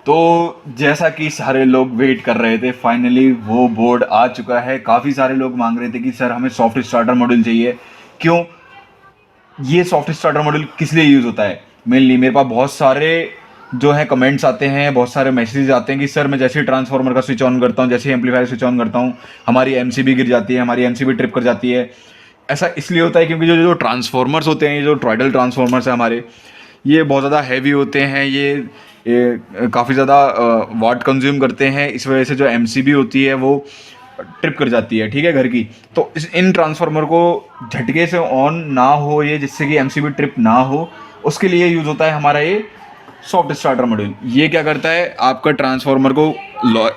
तो जैसा कि सारे लोग वेट कर रहे थे, फाइनली वो बोर्ड आ चुका है। काफ़ी सारे लोग मांग रहे थे कि सर हमें सॉफ्ट स्टार्टर मॉड्यूल चाहिए। क्यों? ये सॉफ्ट स्टार्टर मॉड्यूल किस लिए यूज़ होता है? मेनली मेरे पास बहुत सारे जो है कमेंट्स आते हैं, बहुत सारे मैसेजेस आते हैं कि सर मैं जैसे ही ट्रांसफार्मर का स्विच ऑन करता हूँ, जैसे ही एम्पलीफायर स्विच ऑन करता हूँ, हमारी एमसीबी गिर जाती है, हमारी एमसीबी ट्रिप कर जाती है। ऐसा इसलिए होता है क्योंकि जो जो ट्रांसफार्मर्स होते हैं, ये जो ट्राइडल ट्रांसफार्मर्स है हमारे, ये बहुत ज़्यादा हैवी होते हैं। ये काफ़ी ज़्यादा वाट कंज्यूम करते हैं। इस वजह से जो एमसीबी होती है वो ट्रिप कर जाती है, ठीक है, घर की। तो इन ट्रांसफार्मर को झटके से ऑन ना हो ये, जिससे कि एमसीबी ट्रिप ना हो, उसके लिए यूज़ होता है हमारा ये सॉफ्ट स्टार्टर मॉड्यूल। ये क्या करता है, आपका ट्रांसफार्मर को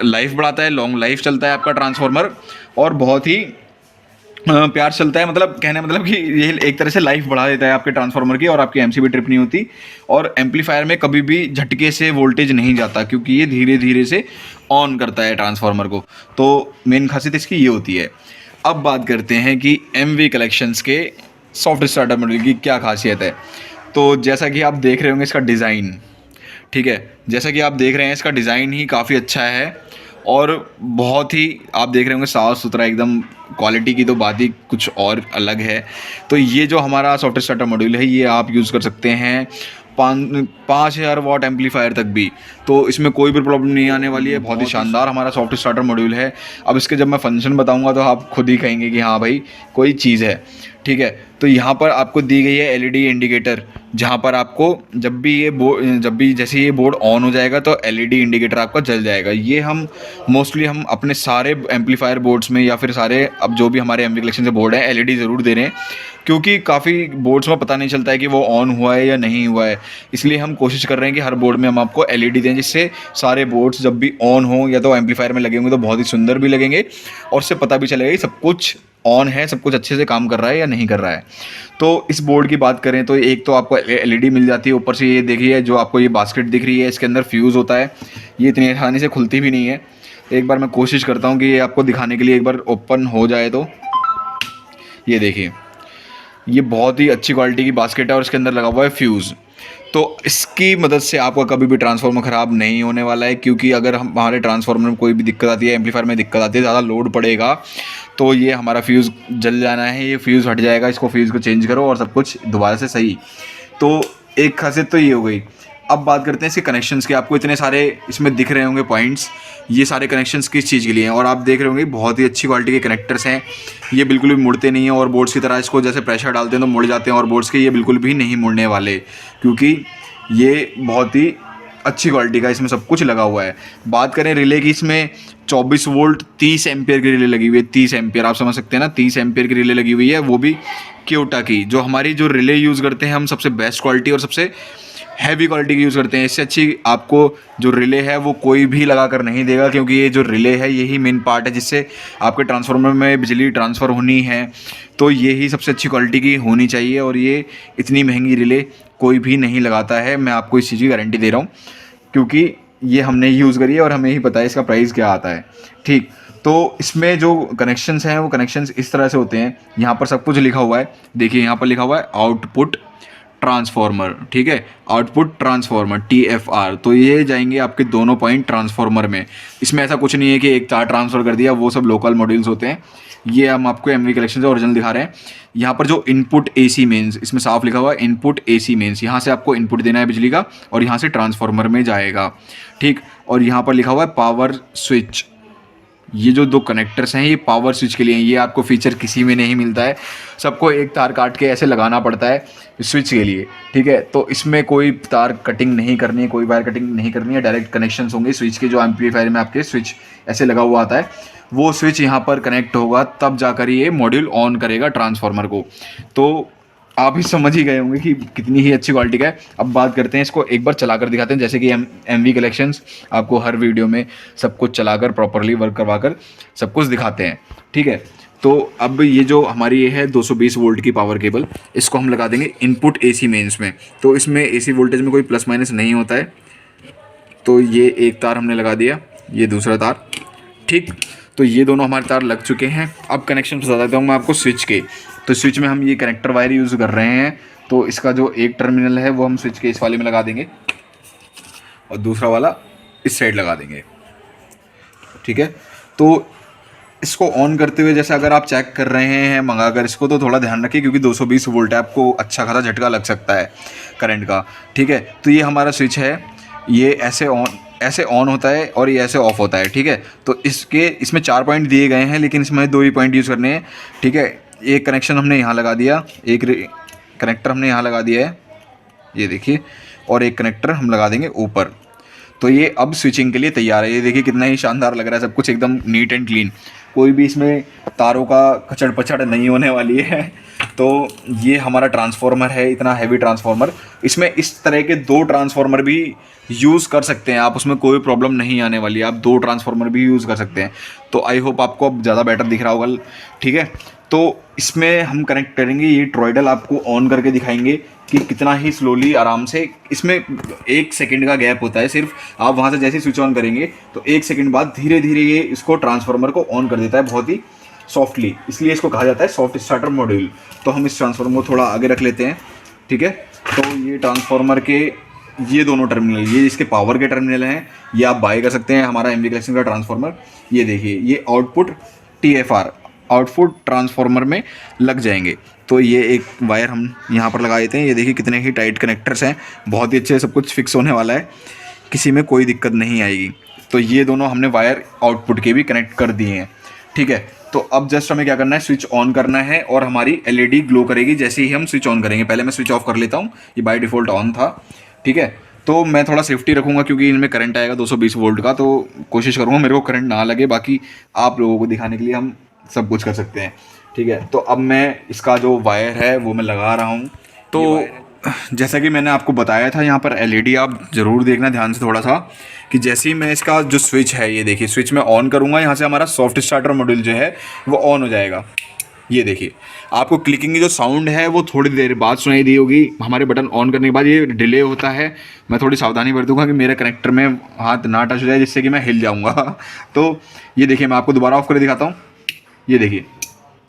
लाइफ बढ़ाता है, लॉन्ग लाइफ चलता है आपका ट्रांसफार्मर, और बहुत ही प्यार चलता है। मतलब कहने मतलब कि ये एक तरह से लाइफ बढ़ा देता है आपके ट्रांसफार्मर की, और आपकी एमसीबी ट्रिप नहीं होती, और एम्पलीफायर में कभी भी झटके से वोल्टेज नहीं जाता, क्योंकि ये धीरे धीरे से ऑन करता है ट्रांसफार्मर को। तो मेन खासियत इसकी ये होती है। अब बात करते हैं कि एमवी कलेक्शंस के सॉफ्ट स्टार्टर मॉड्यूल की क्या खासियत है। तो जैसा कि आप देख रहे होंगे इसका डिज़ाइन, ठीक है, जैसा कि आप देख रहे हैं इसका डिज़ाइन ही काफ़ी अच्छा है, और बहुत ही आप देख रहे होंगे साफ़ सुथरा एकदम। क्वालिटी की तो बात ही कुछ और अलग है। तो ये जो हमारा सॉफ्ट स्टार्टर मॉड्यूल है, ये आप यूज़ कर सकते हैं 5000 वाट एम्पलीफायर तक भी। तो इसमें कोई भी प्रॉब्लम नहीं आने वाली है। बहुत ही शानदार हमारा सॉफ्ट स्टार्टर मॉड्यूल है। अब इसके जब मैं फंक्शन बताऊंगा तो आप खुद ही कहेंगे कि हाँ भाई कोई चीज़ है, ठीक है। तो यहाँ पर आपको दी गई है एलईडी इंडिकेटर, जहाँ पर आपको जब भी जैसे ये बोर्ड ऑन हो जाएगा तो एलईडी इंडिकेटर आपका जल जाएगा। ये हम मोस्टली हम अपने सारे एम्पलीफायर बोर्ड्स में, या फिर सारे अब जो भी हमारे एमवी कलेक्शन से बोर्ड है, एलईडी ज़रूर दे रहे हैं, क्योंकि काफ़ी बोर्ड्स में पता नहीं चलता है कि वो ऑन हुआ है या नहीं हुआ है। इसलिए हम कोशिश कर रहे हैं कि हर बोर्ड में हम आपको एलईडी दें, जिससे सारे बोर्ड्स जब भी ऑन हो या तो एम्पलीफायर में लगे होंगे तो बहुत ही सुंदर भी लगेंगे, और उससे पता भी चलेगा कि सब कुछ ऑन है, सब कुछ अच्छे से काम कर रहा है या नहीं कर रहा है। तो इस बोर्ड की बात करें तो एक तो आपको एलईडी मिल जाती है, ऊपर से ये देखिए जो आपको ये बास्केट दिख रही है, इसके अंदर फ्यूज़ होता है। ये इतनी आसानी से खुलती भी नहीं है। एक बार मैं कोशिश करता हूँ कि ये आपको दिखाने के लिए एक बार ओपन हो जाए। तो ये देखिए, ये बहुत ही अच्छी क्वालिटी की बास्केट है, और इसके अंदर लगा हुआ है फ्यूज़। तो इसकी मदद से आपका कभी भी ट्रांसफार्मर ख़राब नहीं होने वाला है, क्योंकि अगर हमारे ट्रांसफार्मर में कोई भी दिक्कत आती है, एम्पलीफायर में दिक्कत आती है, ज़्यादा लोड पड़ेगा, तो ये हमारा फ्यूज़ जल जाना है, ये फ्यूज़ हट जाएगा, इसको फ्यूज़ को चेंज करो और सब कुछ दोबारा से सही। तो एक खासियत तो ये हो गई। अब बात करते हैं इसके कनेक्शंस की। आपको इतने सारे इसमें दिख रहे होंगे पॉइंट्स, ये सारे कनेक्शंस किस चीज़ के लिए हैं, और आप देख रहे होंगे बहुत ही अच्छी क्वालिटी के कनेक्टर्स हैं। ये बिल्कुल भी मुड़ते नहीं हैं, और बोर्ड्स की तरह इसको जैसे प्रेशर डालते हैं तो मुड़ जाते हैं, और बोर्ड्स के ये बिल्कुल भी नहीं मुड़ने वाले, क्योंकि ये बहुत ही अच्छी क्वालिटी का इसमें सब कुछ लगा हुआ है। बात करें रिले की, इसमें 24 वोल्ट 30 एम्पियर की रिले लगी हुई है। 30 एम्पियर आप समझ सकते हैं ना, 30 एम्पियर की रिले लगी हुई है, वो भी क्योटा की। जो हमारी जो रिले यूज़ करते हैं हम, सबसे बेस्ट क्वालिटी और सबसे हैवी क्वालिटी की यूज़ करते हैं। इससे अच्छी आपको जो रिले है वो कोई भी लगा कर नहीं देगा, क्योंकि ये जो रिले है यही मेन पार्ट है जिससे आपके ट्रांसफार्मर में बिजली ट्रांसफ़र होनी है। तो यही सबसे अच्छी क्वालिटी की होनी चाहिए, और ये इतनी महंगी रिले कोई भी नहीं लगाता है। मैं आपको इस चीज़ की गारंटी दे रहा हूँ, क्योंकि ये हमने यूज़ करी है और हमें ही पता है इसका प्राइस क्या आता है, ठीक। तो इसमें जो कनेक्शंस हैं वो कनेक्शंस इस तरह से होते हैं। यहाँ पर सब कुछ लिखा हुआ है, देखिए यहाँ पर लिखा हुआ है आउटपुट ट्रांसफार्मर, ठीक है, आउटपुट ट्रांसफार्मर TFR। तो ये जाएंगे आपके दोनों पॉइंट ट्रांसफार्मर में। इसमें ऐसा कुछ नहीं है कि एक तार ट्रांसफ़र कर दिया, वो सब लोकल मॉड्यूल्स होते हैं। ये हम आपको एमवी कलेक्शन से ओरिजिनल दिखा रहे हैं। यहाँ पर जो इनपुट AC मेंस, इसमें साफ लिखा हुआ है इनपुट AC मेंस, यहाँ से आपको इनपुट देना है बिजली का, और यहाँ से ट्रांसफार्मर में जाएगा, ठीक। और यहाँ पर लिखा हुआ है पावर स्विच। ये जो दो कनेक्टर्स हैं ये पावर स्विच के लिए हैं। ये आपको फीचर किसी में नहीं मिलता है, सबको एक तार काट के ऐसे लगाना पड़ता है स्विच के लिए, ठीक है। तो इसमें कोई तार कटिंग नहीं करनी है, कोई वायर कटिंग नहीं करनी है, डायरेक्ट कनेक्शंस होंगे स्विच के। जो एम्पलीफायर में आपके स्विच ऐसे लगा हुआ आता है, वो स्विच यहाँ पर कनेक्ट होगा, तब जाकर ये मॉड्यूल ऑन करेगा ट्रांसफार्मर को। तो आप ही समझ ही गए होंगे कि कितनी ही अच्छी क्वालिटी का है। अब बात करते हैं इसको एक बार चलाकर दिखाते हैं, जैसे कि एमवी कलेक्शंस आपको हर वीडियो में सब कुछ चलाकर प्रॉपरली वर्क करवा कर सब कुछ दिखाते हैं, ठीक है। तो अब ये जो हमारी ये है 220 वोल्ट की पावर केबल, इसको हम लगा देंगे इनपुट AC मेंस में। तो इसमें AC वोल्टेज में कोई प्लस माइनस नहीं होता है। तो ये एक तार हमने लगा दिया, ये दूसरा तार, ठीक। तो ये दोनों हमारे तार लग चुके हैं। अब कनेक्शन बता देता हूँ मैं आपको स्विच के। तो स्विच में हम ये कनेक्टर वायर यूज़ कर रहे हैं। तो इसका जो एक टर्मिनल है वो हम स्विच के इस वाले में लगा देंगे, और दूसरा वाला इस साइड लगा देंगे, ठीक है। तो इसको ऑन करते हुए जैसे अगर आप चेक कर रहे हैं मंगाकर इसको, तो थोड़ा ध्यान रखिए क्योंकि 220 वोल्ट है, आपको अच्छा खासा झटका लग सकता है करंट का, ठीक है। तो ये हमारा स्विच है, ये ऐसे ऑन होता है और ये ऐसे ऑफ होता है, ठीक है। तो इसमें 4 पॉइंट दिए गए हैं, लेकिन इसमें 2 ही पॉइंट यूज़ करने हैं, ठीक है। एक कनेक्शन हमने यहाँ लगा दिया, एक कनेक्टर हमने यहाँ लगा दिया है, ये देखिए, और एक कनेक्टर हम लगा देंगे ऊपर। तो ये अब स्विचिंग के लिए तैयार है। ये देखिए कितना ही शानदार लग रहा है, सब कुछ एकदम नीट एंड क्लीन, कोई भी इसमें तारों का कचड़ पचड़ नहीं होने वाली है। तो ये हमारा ट्रांसफार्मर है, इतना हैवी ट्रांसफार्मर। इसमें इस तरह के 2 ट्रांसफार्मर भी यूज़ कर सकते हैं आप, उसमें कोई प्रॉब्लम नहीं आने वाली है, आप 2 ट्रांसफार्मर भी यूज़ कर सकते हैं। तो आई होप आपको अब ज़्यादा बेटर दिख रहा होगा, ठीक है। तो इसमें हम कनेक्ट करेंगे, ये टॉरॉयडल आपको ऑन करके दिखाएंगे कि कितना ही स्लोली आराम से, इसमें 1 सेकंड का गैप होता है सिर्फ, आप वहाँ से जैसे स्विच ऑन करेंगे तो 1 सेकंड बाद धीरे धीरे ये इसको ट्रांसफार्मर को ऑन कर देता है बहुत ही सॉफ्टली, इसलिए इसको कहा जाता है सॉफ्ट स्टार्टर मॉड्यूल। तो हम इस ट्रांसफार्मर को थोड़ा आगे रख लेते हैं, ठीक है। तो ये ट्रांसफार्मर के ये दोनों टर्मिनल, ये इसके पावर के टर्मिनल हैं, ये आप बाय कर सकते हैं हमारा एमवी कलेक्शन का ट्रांसफार्मर। ये देखिए, ये आउटपुट TFR आउटपुट ट्रांसफार्मर में लग जाएंगे। तो ये एक वायर हम यहाँ पर लगा देते हैं, ये देखिए कितने ही टाइट कनेक्टर्स हैं, बहुत ही अच्छे, सब कुछ फिक्स होने वाला है, किसी में कोई दिक्कत नहीं आएगी। तो ये दोनों हमने वायर आउटपुट के भी कनेक्ट कर दिए हैं, ठीक है। तो अब जस्ट हमें क्या करना है, स्विच ऑन करना है और हमारी LED ग्लो करेगी जैसे ही हम स्विच ऑन करेंगे। पहले मैं स्विच ऑफ कर लेता हूँ, ये बाय डिफ़ॉल्ट ऑन था, ठीक है। तो मैं थोड़ा सेफ्टी रखूँगा क्योंकि इनमें करंट आएगा 220 वोल्ट का, तो कोशिश करूँगा मेरे को करंट ना लगे, बाकी आप लोगों को दिखाने के लिए हम सब कुछ कर सकते हैं, ठीक है। तो अब मैं इसका जो वायर है वो मैं लगा रहा हूँ। तो जैसा कि मैंने आपको बताया था, यहाँ पर LED आप ज़रूर देखना ध्यान से थोड़ा सा, कि जैसे ही मैं इसका जो स्विच है, ये देखिए स्विच मैं ऑन करूँगा, यहाँ से हमारा सॉफ्ट स्टार्टर मॉड्यूल जो है वो ऑन हो जाएगा। ये देखिए, आपको क्लिकिंग की जो साउंड है वो थोड़ी देर बाद सुनाई दी होगी, हमारे बटन ऑन करने के बाद ये डिले होता है। मैं थोड़ी सावधानी बरतूँगा कि मेरे कनेक्टर में हाथ ना टच हो जाए जिससे कि मैं हिल जाऊँगा। तो ये देखिए, मैं आपको दोबारा ऑफ करके दिखाता हूँ, ये देखिए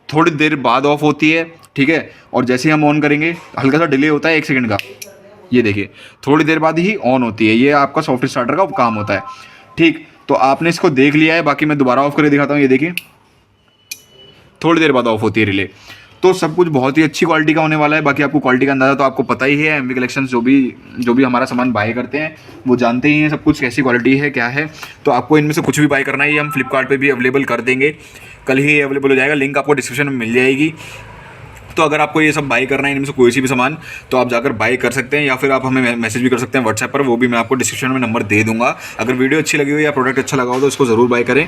थोड़ी देर बाद ऑफ होती है, ठीक है। और जैसे ही हम ऑन करेंगे, हल्का सा डिले होता है 1 सेकंड का, ये देखिए थोड़ी देर बाद ही ऑन होती है। ये आपका सॉफ्ट स्टार्टर का काम होता है, ठीक। तो आपने इसको देख लिया है, बाकी मैं दोबारा ऑफ करके दिखाता हूँ, ये देखिए थोड़ी देर बाद ऑफ होती है रिले। तो सब कुछ बहुत ही अच्छी क्वालिटी का होने वाला है। बाकी आपको क्वालिटी का अंदाज़ा तो आपको पता ही है, एमवी कलेक्शन जो भी हमारा सामान बाय करते हैं वो जानते ही हैं सब कुछ कैसी क्वालिटी है क्या है। तो आपको इनमें से कुछ भी बाय करना है, ये हम फ्लिपकार्ट पे भी अवेलेबल कर देंगे, कल ही अवेलेबल हो जाएगा, लिंक आपको डिस्क्रिप्शन में मिल जाएगी। तो अगर आपको ये सब बाय करना है इनमें से कोई सी भी सामान, तो आप जाकर बाय कर सकते हैं, या फिर आप हमें मैसेज भी कर सकते हैं व्हाट्सएप पर, वो भी मैं आपको डिस्क्रिप्शन में नंबर दे दूंगा। अगर वीडियो अच्छी लगी हो या प्रोडक्ट अच्छा लगा हो तो इसको ज़रूर बाय करें।